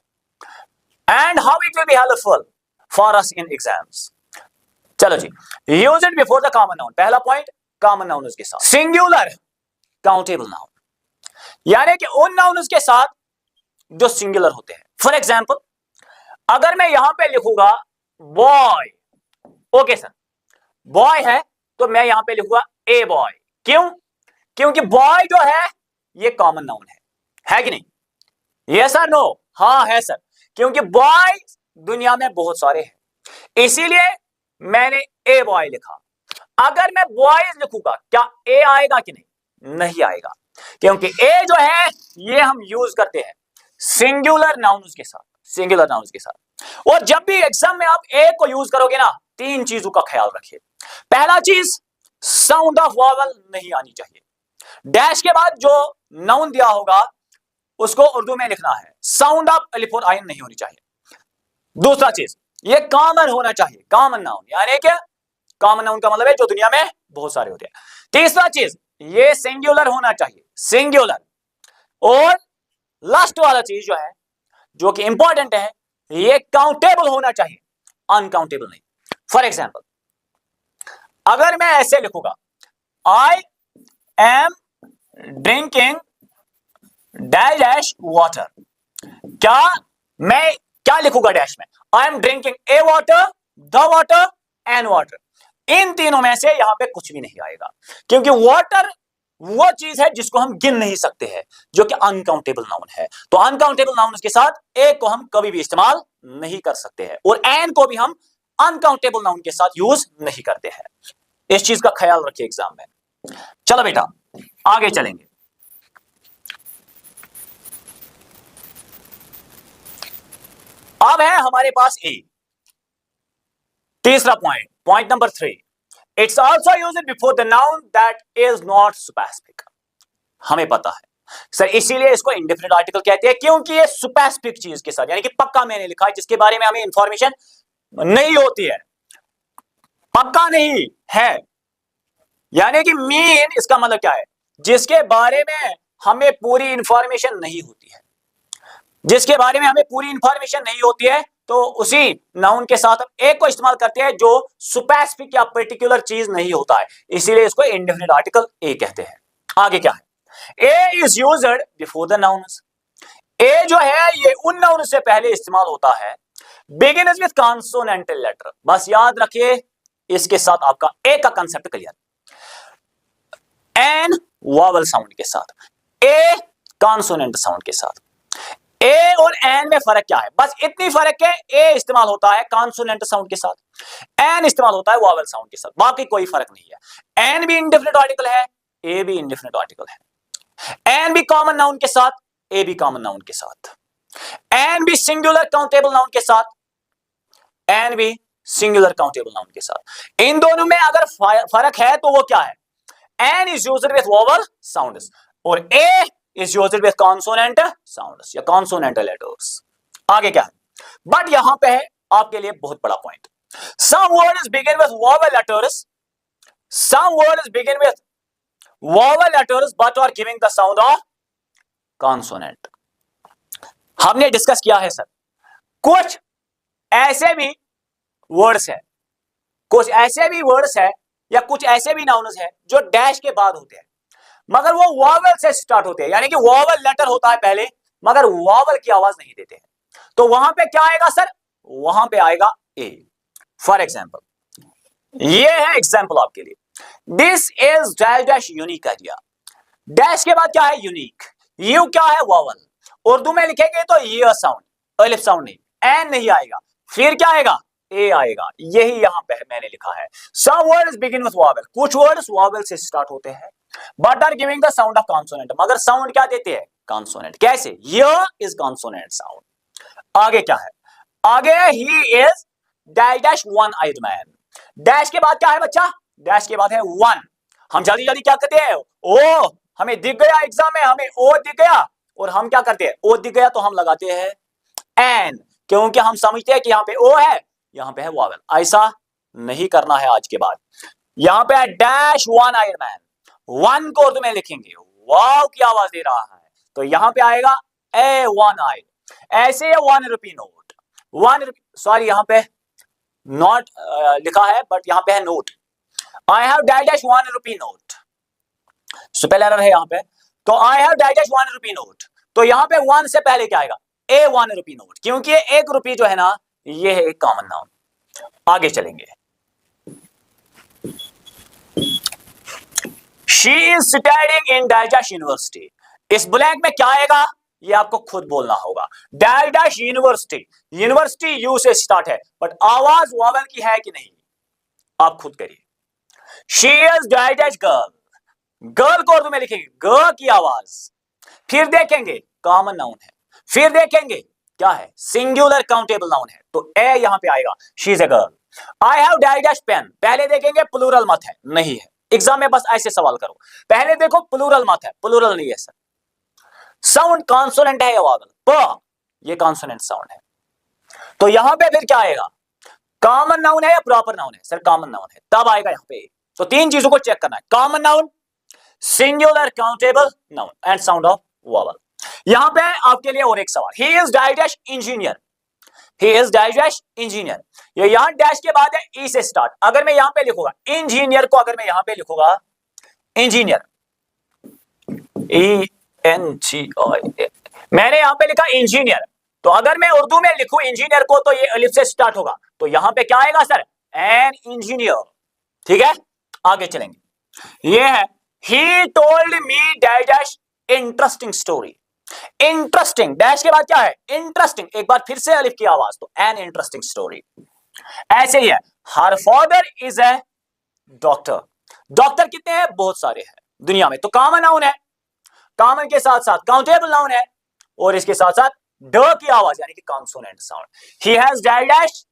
and how it will be helpful for us in exams. चलो जी, use it before the common noun, पहला पॉइंट कॉमन नाउन के साथ। सिंगुलर काउंटेबल नाउन, यानी कि उन नाउन के साथ जो सिंगुलर होते हैं। फॉर एग्जाम्पल अगर मैं यहां पे लिखूंगा बॉय, ओके सर बॉय है, तो मैं यहां पे लिखूंगा ए बॉय, क्यों, क्योंकि बॉय जो है ये कॉमन नाउन है कि नहीं, यस सर नो, हाँ है सर, क्योंकि बॉय दुनिया में बहुत सारे हैं इसीलिए मैंने ए बॉय लिखा। अगर मैं बॉयज लिखूंगा क्या ए आएगा कि नहीं, नहीं आएगा, क्योंकि ए जो है ये हम यूज करते हैं सिंगुलर नाउन्स के साथ, सिंगुलर नाउन्स के साथ। और जब भी एग्जाम में आप ए को यूज करोगे ना, तीन चीजों का ख्याल रखिए। पहला चीज, साउंड ऑफ वॉवल नहीं आनी चाहिए, डैश के बाद जो नाउन दिया होगा उसको उर्दू में लिखना है, साउंड ऑफ अलिफ और आइन नहीं होनी चाहिए। दूसरा चीज, ये कॉमन होना चाहिए, कॉमन नाउन, यानी कि कॉमन नाउन का मतलब है जो दुनिया में बहुत सारे होते हैं। तीसरा चीज, ये सिंगुलर होना चाहिए, सिंगुलर। और लास्ट वाला चीज जो है जो कि इंपॉर्टेंट है, ये काउंटेबल होना चाहिए, अनकाउंटेबल नहीं। फॉर एग्जाम्पल अगर मैं ऐसे लिखूंगा I am drinking dash water, क्या मैं क्या लिखूंगा डैश में, I am drinking a water, the water and water, इन तीनों में से यहां पे कुछ भी नहीं आएगा, क्योंकि वाटर वो चीज है जिसको हम गिन नहीं सकते हैं, जो कि अनकाउंटेबल नाउन है। तो अनकाउंटेबल नाउन के साथ ए को हम कभी भी इस्तेमाल नहीं कर सकते हैं, और एन को भी हम अनकाउंटेबल नाउन के साथ यूज नहीं करते हैं। इस चीज का ख्याल रखिए एग्जाम में। चलो बेटा आगे चलेंगे। अब है हमारे पास ए, तीसरा point, point number 3, it's also used before the noun that is not specific. हमें पता है सर, इसीलिए इसको इंडेफिनिट आर्टिकल कहते हैं, क्योंकि ये स्पेसिफिक चीज के साथ, यानी कि पक्का मैंने लिखा है जिसके बारे में हमें इंफॉर्मेशन नहीं होती है, पक्का नहीं है, यानी कि मीन इसका मतलब क्या है, जिसके बारे में हमें पूरी इंफॉर्मेशन नहीं होती है, जिसके बारे में हमें पूरी इंफॉर्मेशन नहीं होती है, तो उसी नाउन के साथ हम एक को इस्तेमाल करते हैं जो स्पेसिफिक या पर्टिकुलर चीज नहीं होता है, इसीलिए इसको इंडेफिनिट आर्टिकल ए कहते हैं। आगे क्या है, a is used before the nouns, a जो है ये उन नाउन से पहले इस्तेमाल होता है, बिगिन्स विद कॉन्सोनेंटल लेटर, बस याद रखिए इसके साथ आपका ए का concept clear, an vowel sound के साथ, ए कॉन्सोनेंट साउंड के साथ, ए और एन में फर्क क्या है? बस इतनी फर्क है, ए इस्तेमाल होता है कॉन्सोनेंट साउंड के साथ, एन इस्तेमाल होता है वॉवेल साउंड के साथ, बाकी कोई फर्क नहीं है। एन भी इंडेफिनिट आर्टिकल है, ए भी इंडेफिनिट आर्टिकल है। एन भी कॉमन नाउन के साथ, ए भी कॉमन नाउन के साथ। एन भी सिंगुलर काउंटेबल नाउन के साथ, एन भी सिंगुलर काउंटेबल नाउन के साथ। इन दोनों में अगर फर्क है तो वो क्या है? An is used with vowel sounds और a is used with consonant sounds या कॉन्सोनेंटल लेटर्स। आगे क्या है? बट यहां पे है आपके लिए बहुत बड़ा point, some words begin with vowel letters, some words begin with vowel letters but are giving the sound of consonant. हमने डिस्कस किया है सर, कुछ ऐसे भी वर्ड्स है, कुछ ऐसे भी वर्ड्स है या कुछ ऐसे भी नाउन्स है जो डैश के बाद होते हैं मगर वो वॉवल से स्टार्ट होते हैं, यानी कि वॉवल लेटर होता है पहले मगर वॉवल की आवाज नहीं देते हैं। तो वहां पे क्या आएगा सर? वहां पे आएगा ए। फॉर एग्जाम्पल ये है एग्जाम्पल आपके लिए, this is dash dash unique idea. Dash के बाद क्या है? यूनिक। यू क्या है? वॉवल। उर्दू में लिखेंगे तो ये साउंड, अलिफ साउंड नहीं, एन नहीं आएगा, फिर क्या आएगा? ए आएगा। यही यहां पे मैंने लिखा है, some words begin with vowel, कुछ वर्ड्स वॉवल से स्टार्ट होते हैं but are giving the sound of consonant, मगर साउंड क्या देते हैं? कॉन्सोनेंट। कैसे? ये इज कॉन्सोनेंट साउंड। आगे क्या है? आगे he is dash dash one eyed man. Dash के बाद क्या है बच्चा? डैश के बाद है वन। हम जल्दी जल्दी क्या करते हैं? ओ हमें दिख गया एग्जाम में, हमें ओ दिख गया और हम क्या करते हैं? ओ दिख गया तो हम लगाते हैं एन, क्योंकि हम समझते हैं कि यहाँ पे ओ है, यहाँ पे है वॉवेल। ऐसा नहीं करना है आज के बाद। यहाँ पे है dash one eyed man, one को उर्दू में लिखेंगे, वाव की आवाज दे रहा है तो यहाँ पे आएगा ए वन आइड। ऐसे one rupee note, one sorry यहाँ पे नॉट लिखा है बट यहाँ पे है note. I have dash dash one rupee note, spell error है यहाँ पे। तो आई have dash dash one rupee note, तो यहाँ पे वन से पहले क्या आएगा? ए वन रुपी नोट, क्योंकि ये एक रुपी जो है ना ये है एक कॉमन नाउन। आगे चलेंगे, she is studying in dash dash university. इस ब्लैंक में क्या आएगा ये आपको खुद बोलना होगा। Dash dash university, university you से स्टार्ट है बट आवाज वॉवेल की है कि नहीं आप खुद करिए। She is dash dash girl, girl को उर्दू में लिखेंगे ग की आवाज, फिर देखेंगे कॉमन नाउन है, फिर देखेंगे क्या है? सिंगुलर काउंटेबल नाउन है तो ए यहां पे आएगा, she is a girl. I have dash dash pen, पहले देखेंगे प्लूरल मत है, नहीं है। एग्जाम में बस ऐसे सवाल करो, पहले देखो प्लूरल मत है, प्लूरल नहीं है सर। साउंड कॉन्सोनेंट है या वॉवेल? प, ये कॉन्सोनेंट साउंड है तो यहां पे फिर क्या आएगा? कॉमन नाउन है या प्रॉपर नाउन है? सर कॉमन नाउन है, तब आएगा यहां पे। तो तीन चीजों को चेक करना है, common noun, singular countable noun and sound of vowel. यहां पे आपके लिए और एक सवाल, ही is dash dash engineer, he is dash dash engineer. ये यहां डैश के बाद है ई से स्टार्ट। अगर मैं यहां पे लिखूंगा इंजीनियर को, अगर मैं यहां पे लिखूंगा इंजीनियर, ई एन जी आई, मैंने यहां पे लिखा इंजीनियर, तो अगर मैं उर्दू में लिखूं इंजीनियर को तो ये अलिफ से स्टार्ट होगा, तो यहां पे क्या आएगा सर? An engineer. ठीक है, आगे चलेंगे। ये है he told me dash dash interesting story. Interesting dash के बाद क्या है? इंटरेस्टिंग, एक बार फिर से अलिफ की आवाज, तो एन इंटरेस्टिंग स्टोरी। ऐसे ही है, her father is a doctor. Doctor कितने हैं? बहुत सारे हैं दुनिया में, तो कॉमन नाउन है, कॉमन के साथ साथ काउंटेबल नाउन है और इसके साथ साथ ड की आवाज यानी कि consonant sound. He has dash dash,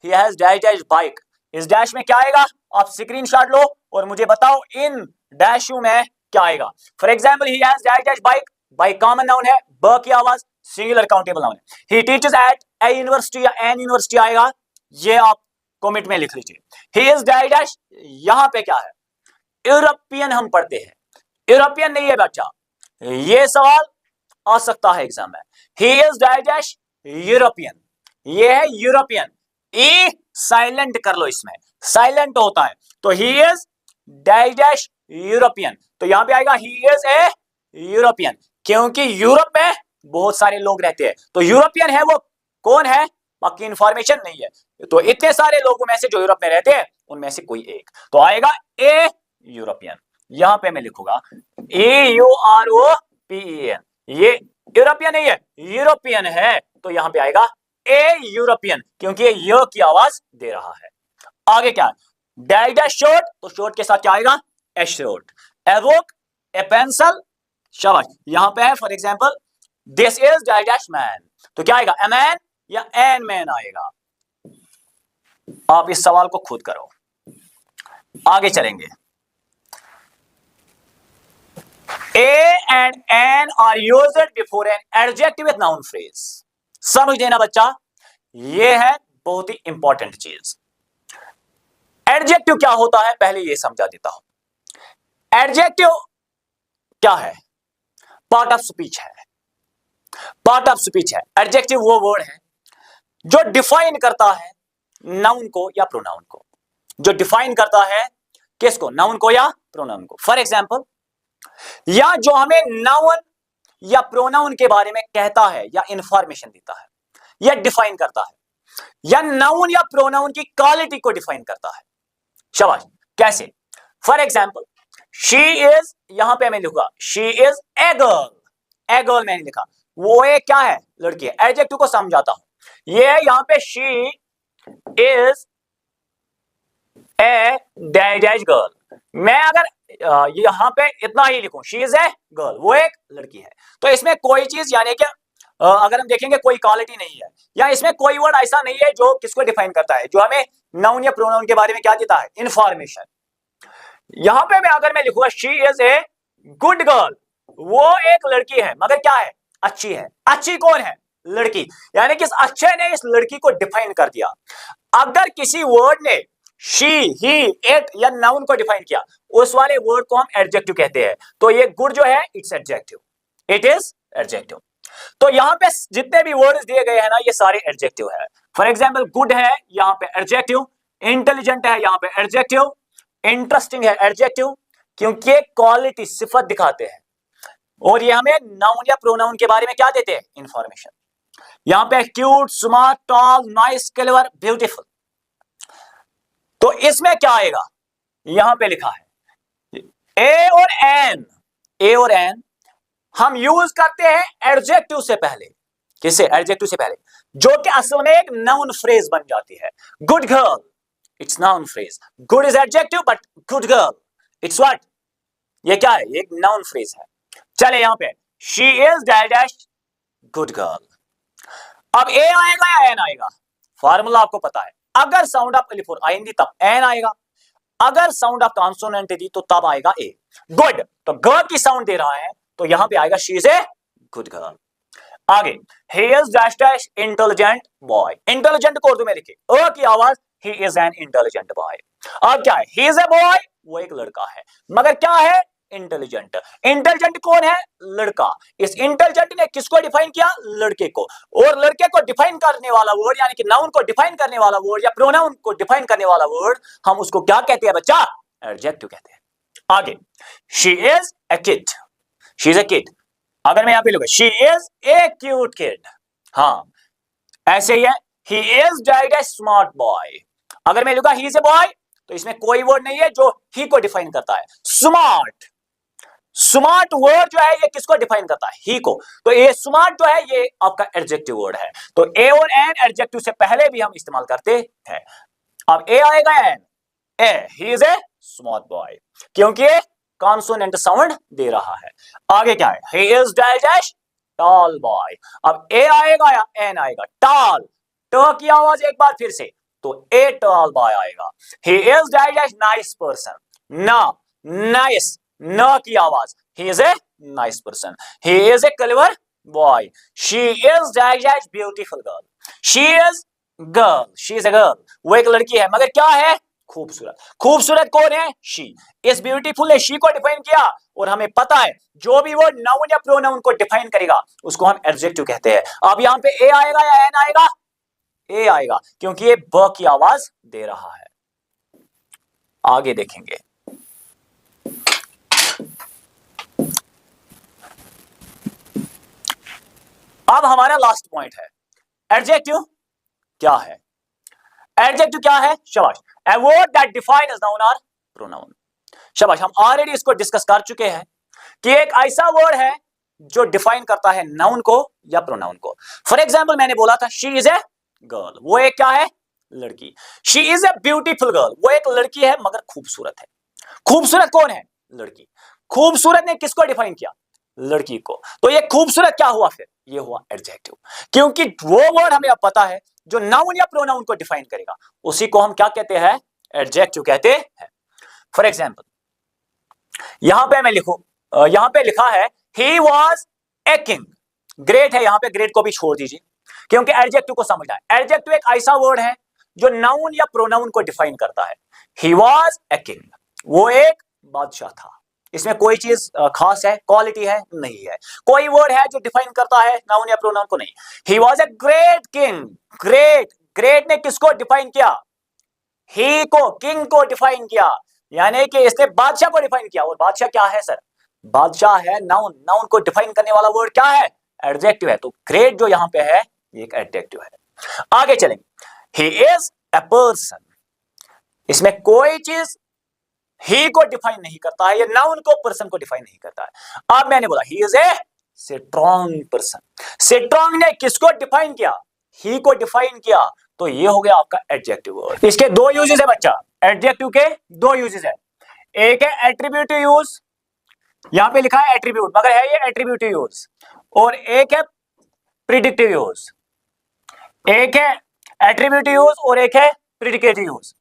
he has dash dash bike. इस डैश में क्या आएगा? आप स्क्रीनशॉट लो और मुझे बताओ इन डैश में क्या आएगा। For example he has dash dash bike, bike common noun है, ब की आवाज सिंगुलर काउंटेबल नाउन है। He teaches at a university या एन यूनिवर्सिटी आएगा, ये आप कमेंट में लिख लीजिए। ही इज डैश डैश, यहां पे क्या है? यूरोपियन हम पढ़ते हैं, यूरोपियन नहीं है बच्चा, ये सवाल आ सकता है एग्जाम में। ही इज डैश डैश यूरोपियन, ये है यूरोपियन, ई साइलेंट कर लो, इसमें साइलेंट होता है, तो ही इज डैश डैश यूरोपियन, तो यहां पे आएगा ही इज ए यूरोपियन, क्योंकि यूरोप में बहुत सारे लोग रहते हैं, तो यूरोपियन है वो कौन है बाकी इंफॉर्मेशन नहीं है, तो इतने सारे लोगों में से जो यूरोप में रहते हैं उनमें से कोई एक, तो आएगा ए यूरोपियन। यहां पे मैं लिखूंगा A U R O P E N, ये यूरोपियन नहीं है, यूरोपियन है, तो यहां पे आएगा ए यूरोपियन, क्योंकि ये य की आवाज दे रहा है। आगे क्या है, डैश डैश शॉर्ट, तो शॉर्ट के साथ क्या आएगा, ए शॉर्ट। एवोक, ए पेंसिल, शाबाश। यहां पे है for example this is dash dash man, तो क्या आएगा, ए मैन या एन मैन आएगा। आप इस सवाल को खुद करो। आगे चलेंगे। A and an are used before an adjective with noun phrase. समझ लेना बच्चा, ये है बहुत ही इंपॉर्टेंट चीज। एडजेक्टिव क्या होता है पहले ये समझा देता हूं। एडजेक्टिव क्या है, पार्ट ऑफ स्पीच है, पार्ट ऑफ स्पीच है। एडजेक्टिव वो वर्ड है जो डिफाइन करता है नाउन को या प्रोनाउन को, जो डिफाइन करता है किसको, नाउन को या प्रोनाउन को। फॉर एग्जांपल, या जो हमें नाउन या प्रोनाउन के बारे में कहता है या इंफॉर्मेशन देता है या डिफाइन करता है, या नाउन या प्रोनाउन की क्वालिटी को डिफाइन करता है। शाबाश। कैसे, फॉर एग्जाम्पल शी इज, यहां पे मैं लिखूंगा she is a girl, a girl मैंने लिखा, वो एक क्या है, लड़की है। एडजेक्टिव को समझाता हूं, ये यहां पे she is A dash dash girl, मैं अगर यहां पे इतना ही लिखूं शी इज ए गर्ल, वो एक लड़की है, तो इसमें कोई चीज यानी कि अगर हम देखेंगे कोई क्वालिटी नहीं है, या इसमें कोई वर्ड ऐसा नहीं है जो किसको डिफाइन करता है, जो हमें नाउन या प्रोनाउन के बारे में क्या देता है, इंफॉर्मेशन। यहां पे मैं अगर मैं लिखूंगा she is a good girl, वो एक लड़की है मगर क्या है, अच्छी है। अच्छी कौन है, लड़की, यानी कि इस अच्छे ने इस लड़की को डिफाइन कर दिया। अगर किसी वर्ड ने शी, ही, इट या नाउन को डिफाइन किया, उस वाले वर्ड को हम एडजेक्टिव कहते हैं। तो ये गुड जो है it's adjective, it is adjective. तो यहां पे जितने भी वर्ड्स दिए गए हैं ना, ये सारे एडजेक्टिव है। फॉर एग्जांपल गुड है यहां पे एडजेक्टिव, इंटेलिजेंट है यहां पे एडजेक्टिव, इंटरेस्टिंग है एडजेक्टिव, क्योंकि ये क्वालिटी सिफत दिखाते हैं, और ये हमें नाउन या प्रोनाउन के बारे में क्या देते हैं, इंफॉर्मेशन। यहां पे cute, smart, tall, nice, clever, beautiful, तो इसमें क्या आएगा, यहां पे लिखा है ए और एन, ए और एन हम यूज करते हैं एडजेक्टिव से पहले। किससे, एडजेक्टिव से पहले, जो कि असल में एक नाउन फ्रेज बन जाती है। Good girl, it's noun phrase, good is adjective but good girl it's what, ये क्या है, एक नाउन फ्रेज है। चले यहां पे she is dash dash good girl, अब ए आएगा या एन आएगा, फार्मूला आपको पता है, अगर साउंड ऑफ अलिफ और आइन दी तब एन आएगा, अगर साउंड ऑफ कॉन्सोनेंट दी तो तब आएगा ए। गुड, तो ग की साउंड दे रहा है, तो यहां पे आएगा she is a good girl. आगे he is dash dash intelligent boy, intelligent को उर्दू में लिखे अ की आवाज, he is an intelligent boy. अब क्या है, ही इज ए बॉय, वो एक लड़का है, मगर क्या है, इंटेलिजेंट। इंटेलिजेंट कौन है, लड़का। इस इंटेलिजेंट ने किसको डिफाइन किया, लड़के को, और लड़के को डिफाइन करने वाला वर्ड यानी कि नाउन को डिफाइन करने वाला वर्ड या प्रोनाउन को डिफाइन करने वाला वर्ड हम उसको क्या कहते हैं बच्चा, एडजेक्टिव कहते हैं। आगे she is A kid, she is A kid, अगर मैं यहां पे लिखूंगा she is A cute kid, हाँ ऐसे ही है, he is dash dash smart boy, अगर मैं लिखूंगा ही इज ए बॉय तो इसमें कोई वर्ड नहीं है जो ही को डिफाइन करता है। स्मार्ट, स्मार्ट वर्ड जो है ये किसको डिफाइन करता है, ही को, तो ये स्मार्ट जो है ये आपका एडजेक्टिव वर्ड है। तो ए और एन एडजेक्टिव से पहले भी हम इस्तेमाल करते हैं। अब ए आएगा an, a he is a smart boy, क्योंकि कॉन्सोनेंट साउंड दे रहा है। आगे क्या है, he is dash dash tall boy, अब ए आएगा या एन आएगा, टॉल, ट की आवाज एक बार फिर से, तो ए टॉल बॉय आएगा। ही is dash dash nice person, ना नाइस, न की आवाज, he is a nice person, he is A clever boy, she is dash dash beautiful girl, she is girl, she is a girl, वो एक लड़की है मगर क्या है, खूबसूरत। खूबसूरत कौन है, शी। इस ब्यूटीफुल ने शी को डिफाइन किया, और हमें पता है जो भी वो नाउन या प्रोनाउन को डिफाइन करेगा उसको हम एडजेक्टिव कहते हैं। अब यहां पे ए आएगा या एन आएगा, ए आएगा, क्योंकि ये ब की आवाज दे रहा है। आगे देखेंगे, अब हमारा लास्ट पॉइंट है, एडजेक्टिव क्या है। एडजेक्टिव क्या है, शाबाश, a word that defines noun or pronoun। शाबाश, हम ऑलरेडी इसको डिस्कस कर चुके हैं कि एक ऐसा वर्ड है जो डिफाइन करता है नाउन को या प्रोनाउन को। फॉर एग्जाम्पल मैंने बोला था शी इज ए गर्ल, वो एक क्या है, लड़की। She is a beautiful girl, वो एक लड़की है मगर खूबसूरत है। खूबसूरत कौन है, लड़की। खूबसूरत ने किसको डिफाइन किया, लड़की को। तो ये खूबसूरत क्या हुआ, फिर ये हुआ एडजेक्टिव, क्योंकि वो वर्ड हमें अब पता है जो नाउन या प्रोनाउन को डिफाइन करेगा, उसी को हम क्या कहते हैं, एडजेक्टिव कहते हैं। फॉर एग्जाम्पल यहां पे मैं लिखूं, यहां पे लिखा है he was a king, great है, यहां पे ग्रेट को भी छोड़ दीजिए क्योंकि एडजेक्टिव को समझना है। एडजेक्टिव एक ऐसा वर्ड है जो नाउन या प्रोनाउन को डिफाइन करता है। ही वॉज ए किंग, वो एक बादशाह था। इसमें कोई चीज खास है, क्वालिटी है, नहीं है। कोई वर्ड है जो डिफाइन करता है नाउन या प्रोनाउन को, नहीं। He was a great king, great, great ने किसको डिफाइन किया, ही को, किंग को डिफाइन किया, यानी कि इसने बादशाह को डिफाइन किया। और बादशाह क्या है सर, बादशाह है नाउन, नाउन को डिफाइन करने वाला वर्ड क्या है, एडजेक्टिव है। तो ग्रेट जो यहां पे है ये एक एडजेक्टिव है। आगे चलेंगे, ही इज ए पर्सन, इसमें कोई चीज ही को डिफाइन नहीं करता है, ये नाउन को, पर्सन को डिफाइन नहीं करता है। अब मैंने बोला ही is a strong person, strong ने किसको डिफाइन किया, ही को डिफाइन किया, तो ये हो गया आपका एडजेक्टिव वर्ड। इसके दो यूजेस है बच्चा, एडजेक्टिव के दो यूजेस है। एक है एट्रीब्यूटिव यूज, यहां पे लिखा है एट्रीब्यूट मगर है ये एट्रीब्यूटिव यूज, और एक है प्रिडिक्टिव यूज। एक है एट्रीब्यूटिव यूज और एक है प्रिडिकेटिव यूज।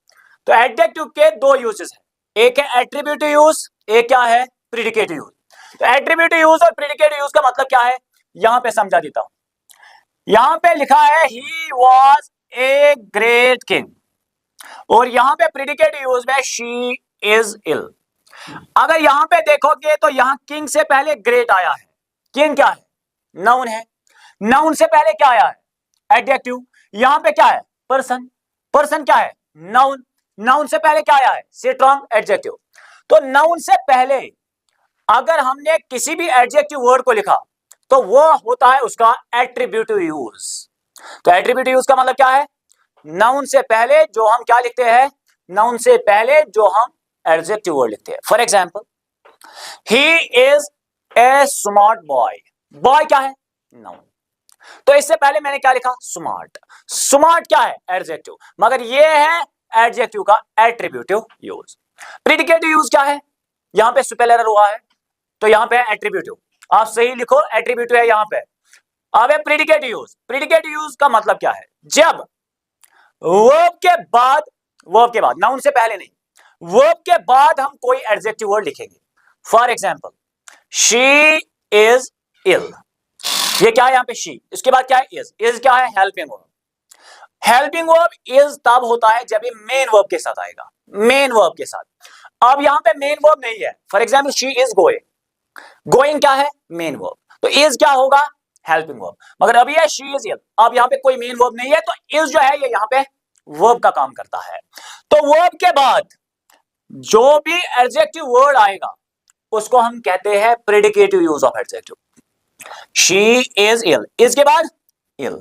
तो एडजेक्टिव के दो यूजेस है, एक है एट्रीब्यूटिव यूज, एक क्या है, प्रिडिकेटिव यूज। तो एट्रीब्यूटिव यूज और प्रिडिकेटिव यूज का मतलब क्या है, यहां पे समझा देता हूं। यहां पे लिखा है he was a great king, और यहां पे प्रिडिकेटिव यूज में शी इज इल। अगर यहां पे देखोगे तो यहां किंग से पहले ग्रेट आया है। किंग क्या है, नाउन है, नाउन से पहले क्या आया है, एडजेक्टिव। यहां पे क्या है, पर्सन, पर्सन क्या है, नाउन, नाउन से पहले क्या आया है, स्ट्रॉन्ग, एडजेक्टिव। तो नाउन से पहले अगर हमने किसी भी एडजेक्टिव वर्ड को लिखा तो वो होता है उसका एट्रीब्यूटिव यूज। तो एट्रीब्यूटिव यूज का मतलब क्या है, नाउन से पहले जो हम क्या लिखते हैं, नाउन से पहले जो हम एडजेक्टिव वर्ड लिखते हैं। For example he is a smart boy, boy क्या है, नाउन। तो इससे पहले मैंने क्या लिखा, स्मार्ट, स्मार्ट क्या है, एडजेक्टिव, मगर ये है एडजेक्टिव का एट्रीब्यूटिव यूज। प्रिडिकेटिव यूज क्या है, यहां पे सुपेरियर हुआ है तो यहां पे एट्रीब्यूटिव, आप सही लिखो, एट्रीब्यूटिव है यहां पे। अब है प्रिडिकेटिव यूज। प्रिडिकेटिव यूज का मतलब क्या है, जब वर्ब के बाद, वर्ब के बाद, नाउन से पहले नहीं, वर्ब के बाद हम कोई एडजेक्टिव वर्ड लिखेंगे। For example she is ill, ये क्या है यहां पे शी, इसके बाद क्या है, इज क्या है, helping verb. Helping verb is तब होता है जब ये मेन वर्ब के साथ आएगा, मेन वर्ब के साथ। अब यहां पे मेन वर्ब नहीं है, for example she is going, going क्या है, मेन वर्ब, तो इज क्या होगा, हेल्पिंग वर्ब। मगर अभी है शी इज इल, अब यहां पे कोई मेन वर्ब नहीं है तो इज जो है ये यहां पे वर्ब का काम करता है। तो वर्ब के बाद जो भी एडजेक्टिव वर्ड आएगा उसको हम कहते हैं predicative use of adjective. She is ill, is के बाद इल,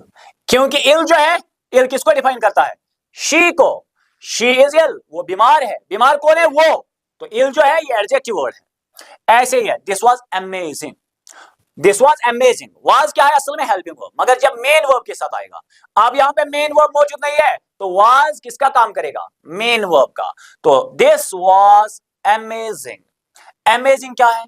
क्योंकि इल जो है, इल किसको डिफाइन करता है, शी को। शी इज इल, वो बीमार है, बीमार कौन है, वो, तो इल जो है ये एडजेक्टिव वर्ड है। ऐसे ही है this was amazing, this was amazing, was क्या है असल में, हेल्पिंग वर्ब, मगर जब मेन वर्ब के साथ आएगा, अब यहां पे मेन वर्ब मौजूद नहीं है तो वाज किसका काम करेगा, मेन वर्ब का। तो दिस वाज अमेजिंग, अमेजिंग क्या है,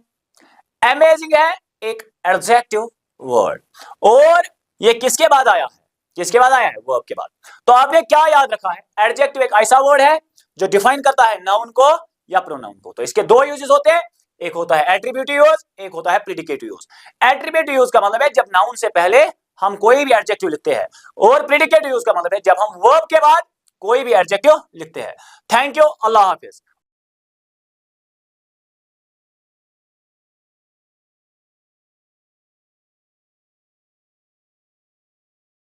अमेजिंग है एक एडजेक्टिव वर्ड, और ये किसके बाद आया है, किसके बाद आया है, वर्ब के बाद। तो आपने क्या याद रखा है, एडजेक्टिव एक ऐसा वर्ड है जो डिफाइन करता है नाउन को या प्रोनाउन को। तो इसके दो यूजेस होते हैं, एक होता है एट्रीब्यूटिव यूज, एक होता है प्रिडिकेटिव यूज। एट्रीब्यूटिव यूज का मतलब है जब नाउन से पहले हम कोई भी एडजेक्टिव लिखते हैं, और प्रिडिकेटिव यूज का मतलब है जब हम वर्ब के बाद कोई भी एडजेक्टिव लिखते हैं। Thank you, Allah Hafiz.